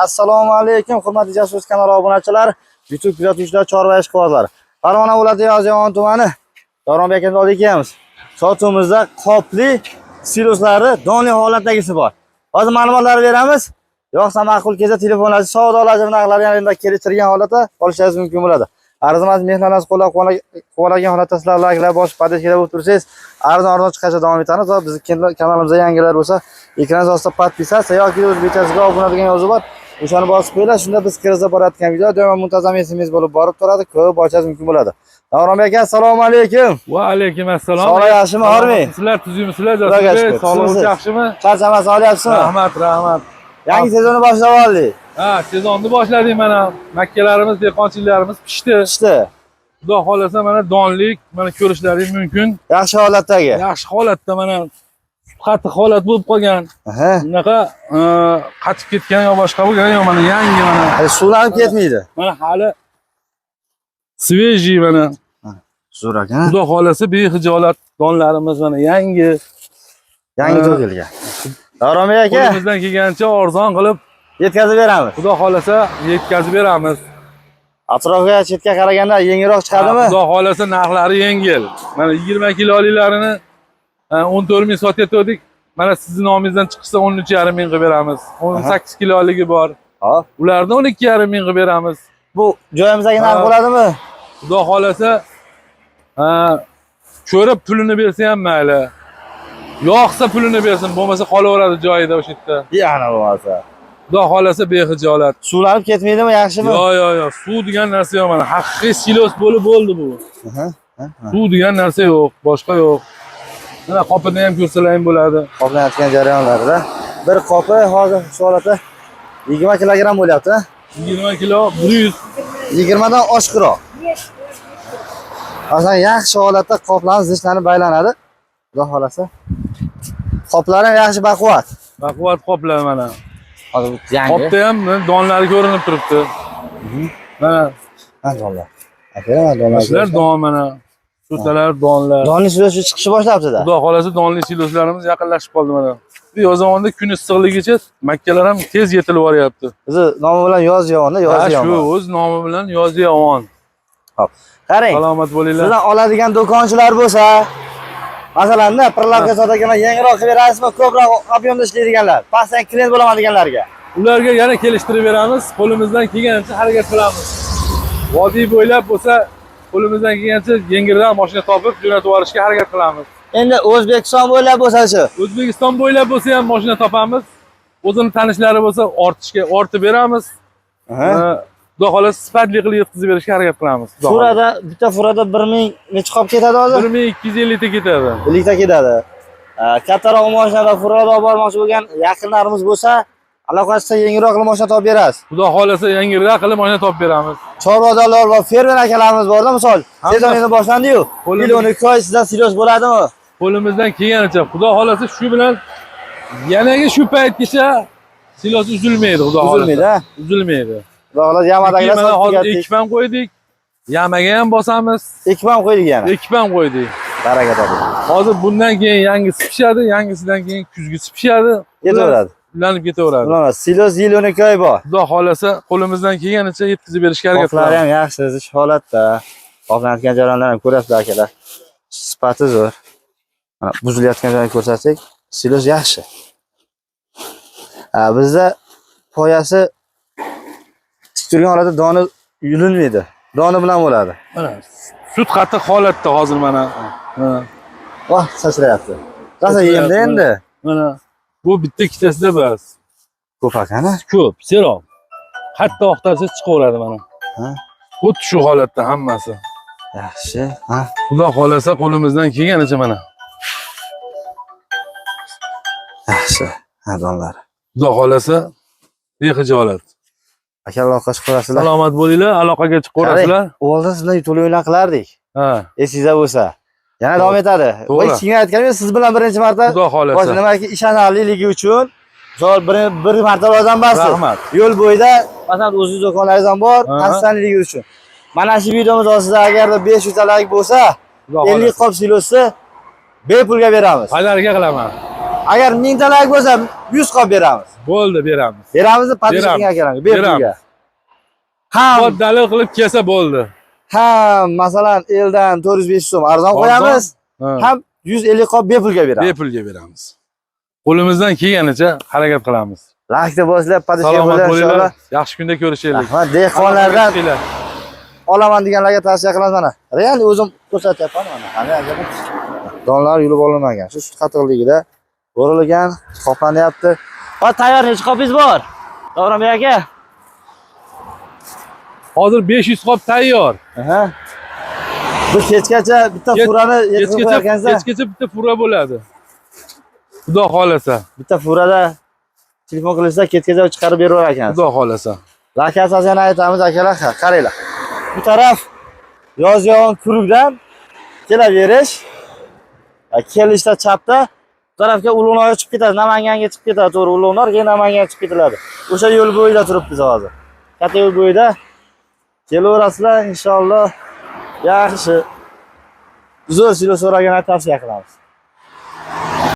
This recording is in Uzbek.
Assalomu alaykum, hurmatli Jasus kanali obunachilar, YouTube kuzatuvchilar, chorva ishqibozlar. Farg'ona viloyati Yozyovon tumani Davronbek aka oldik kelamiz. Sotumizda qopli siloslari donli holatdagisi bor. Hozir ma'lumotlar beramiz. Yo'qsa ma'qul kelsa telefonlaringiz savdolarni naqdlar yanada kelishtirgan holatda olishingiz mumkin bo'ladi. Arzimas mehnatlarni qo'llagan holatda sizlar layklar bosib podpishka bo'lib tursangiz, arzon chiqishga davom etamiz. Va bizning kanalimizga yangilar bo'lsa, ekran ostida podpisatsiya yoki o'zbekchasiga obuna degan yozuv bor. O'shani bosib qo'yinglar, shunda biz kirgizib borayotgan video doimo muntazam SMS bo'lib borib turadi, ko'p boshingiz mumkin bo'ladi. Davronbek aka, assalomu alaykum. Va alaykum assalom. Sog'lik yaxshimi, hormi? Sizlar tuzimsizlar, Jasur. Sog'ligingiz yaxshimi? Charchamas olyapsizmi? Rahmat. Yangi sezonni boshlab oldik. Ha, sezonni boshladik mana. Makkalarimiz, dehqonchiliklarimiz pishdi. Xudo xolasa mana donlik, mana ko'rishlaringiz mumkin. Yaxshi holatdagi. Yaxshi holatda mana qattiq holat bo'lib qolgan. Bunaqa qatib ketgan yo boshqa bo'lgan yo mana yangi mana. Suvlanib ketmaydi. Mana hali svejiy mana. Zo'r aka. Xudo xolasa behijolat donlarimiz mana yangi to'kilgan. Davronbek aka, qo'limizdan kelgancha arzon qilib yetkazib beramiz. Xudo xolasa yetkazib beramiz. Atrofga chetga qaraganda yengilroq chiqadimi? Xudo xolasa narxlari yengil. Mana 20 kiloliklarini 14 ming sotayotgandik. Mana sizning nomingizdan chiqsa 13,5 ming qilib beramiz. 18 kiloligi bor. Hop. Ularni 12,5 ming qilib beramiz. Bu joyimizdagi narx bo'ladimi? Xudo xolasa ko'rib pulini bersa ham mayli. Yo'qsa pulini bersin, bo'lmasa qolaveradi joyida o'sha yerda. Yana bo'lmasa. Xudo xolasa behijolat. Suvlanib ketmaydimi, yaxshimi? Yo'q. Suv degan narsa yo'q mana. Haqiqiy silos bo'ldi bu. Suv degan narsa yo'q, boshqa yo'q. Mana qopini ham ko'rsalaring bo'ladi. Qoplanayotgan jarayonlarida bir qopi hozir shu holatda 20 kilogramm bo'lyapti. 20 kilo 100. 20 dan oshiqroq. Aslida yaxshi holatda qoplarimiz zishlanib baylanadi. Xudo xolasa. Qoplari yaxshi baquvvat. Baquvvat qoplar mana. Hozir yangi. Qopda ham donlari ko'rinib turibdi. Mana donlar. Aka, donlar. Sizlar don mana. So'talar donlar. Donli silos chiqishni boshlabdi-da. Xudo xolasa donli siloslarimiz yaqinlashib qoldi mana. Yozyovonda kun issiqligicha makkalar ham tez yetilib boryapti. Bizi nomi bilan Yozyovonda, Yozyovon. Shu o'z nomi bilan Yozyovon. Xo'p. Qarang. Salomat bo'linglar. Sizdan oladigan do'konchilar bo'lsa, masalan, pirlarga sotadigan yangiroq qilib berasizmi, ko'proq ob'yomda ishlaydiganlar, pasdan klient bo'laman deganlarga. Ularga yana kelishtirib beramiz, qo'limizdan kelgancha harakat qilamiz. Vodiy bo'ylab bo'lsa, qo'limizdan kelgancha yengilroq mashina topib jo'natib yuborishga harakat qilamiz. Endi O'zbekiston bo'ylab bo'lsa-chi? O'zbekiston bo'ylab bo'lsa ham mashina topamiz. O'zini tanishlari bo'lsa, ortib beramiz. Xudo xolasa sifatli qilib yetkazib berishga harakat qilamiz. Furada, bitta furada 1000 necha qop ketadi hozir? 1250 ta ketadi. 50 ta ketadi. Kattaroq mashinada furada olib bormoqchi bo'lgan yaqinlarimiz bo'lsa, aloqasida yengilroq qilib mashina topib berasiz. Xudo xolasa yengilroq qilib mashina topib beramiz. Chorvadolar va fermer akalarimiz borda, misol, sezon endi boshlandi-yu. Yil 12 oy sizdan silos bo'ladimi? Qo'limizdan kelganicha, Xudo xolasa shu bilan yanaga shu paytgacha silos uzilmaydi, Xudo xolasa. Uzilmaydi. Xudolar yamadagilar hozir ekibam qo'ydik. Yamaga ham bosamiz. Ekibam qo'ydik yana. Ekibam qo'ydik. Baraka toping. Hozir bundan keyin yangisi pishadi, yangisidan keyin kuzgisi pishadi. Ketaveradi. Ulanib ketaveradi. Mana silos yil 12 oy bor. Xudo xolasa qo'limizdan kelganicha yetkazib berishga harakat qilamiz. Qoplari ham yaxshi, zish holatda. Qoplanayotgan jarayonlarni ham ko'rasizlar akalar. Sifati zo'r. Mana buzilayotgan joyni ko'rsatsak, silos yaxshi. Bizda poyasi turgan holatda doni yulinmaydi. Doni bilan bo'ladi. Mana sut qattiq holatda hozir mana. Voh, sachlayapti. Qasa endi. Mana bu bitta ikkitasida bas. Ko'p akana? Ko'p, serob. Hatto oqtarsa chiqaveradi mana. Xuddi shu holatda hammasi. Yaxshi. Xudo xolasa qo'limizdan kelganicha mana. Yaxshi. Donlar. Xudo xolasa behijolat. Aka aloqa chiqarasizlar. Salomat bo'linglar, aloqaga chiqarasizlar. Oldin sizlar to'y o'yin qilardik. Esingizda bo'lsa. Yana davom etadi. Voy, sizga aytganim, siz bilan birinchi marta Xudo xolasa. Nimaki ishonarliligi uchun misol bir marta yordam berasiz. Rahmat. Yo'l bo'yida, masalan, o'zingiz do'konlaringiz ham bor, xastalanligi uchun. Mana shu videomiz ostida agarda 500 talik bo'lsa, 50 qop silosni bepulga beramiz. Xayrga qilaman. Agar 1000 ta layk bo'lsa 100 qop beramiz. Bo'ldi, beramiz. Beramizmi? Padishning Beramiz. akalarga, bepulga. Beramiz. Ham, Dalil qilib kelsa bo'ldi. ham masalan eldan 405 so'm arzon qo'yamiz. Ha. Ham 150 qop bepulga beramiz. Bepulga beramiz. Qo'limizdan kelganicha harakat qilamiz. Laykda boshlab padishga Salomat bo'lib bo'linglar. inshaalloh. Yaxshi kunda ko'rishaylik. Rahmat, dehqonlardan olaman deganlarga tavsiya qilamiz mana. Real o'zim ko'rsatyapman mana. Qani aka. Donlar yulib olinmagan. Shu sut qatiqligida bo'rilgan, qoplanyapti. Va tayyor necha qopingiz bor? Davronbek aka. Hozir 500 qop tayyor. Aha. Bu kechgacha bitta furani yetkazib qo'yarkansiz. Kechgacha bitta fura bo'ladi. Xudo xolasa. Bitta furada telefon qilsa ketgacha chiqarib beraver ekansiz. Xudo xolasa. Lakasi yana aytamiz akalar, qaranglar. Bu taraf yozyon kurukdan kelaverish. Kelishda chapda bu tarafga Ulug'nor chiqib ketadi, Namanganga chiqib ketadi, to'g'ri Ulug'nor, keyin Namanganga chiqib ketiladi. O'sha yo'l bo'yida turibmiz hozir. Katta yo'l bo'yida kelaverasizlar inshaalloh. Yaxshi. Zo'r silo so'ragan tavsiya qilamiz.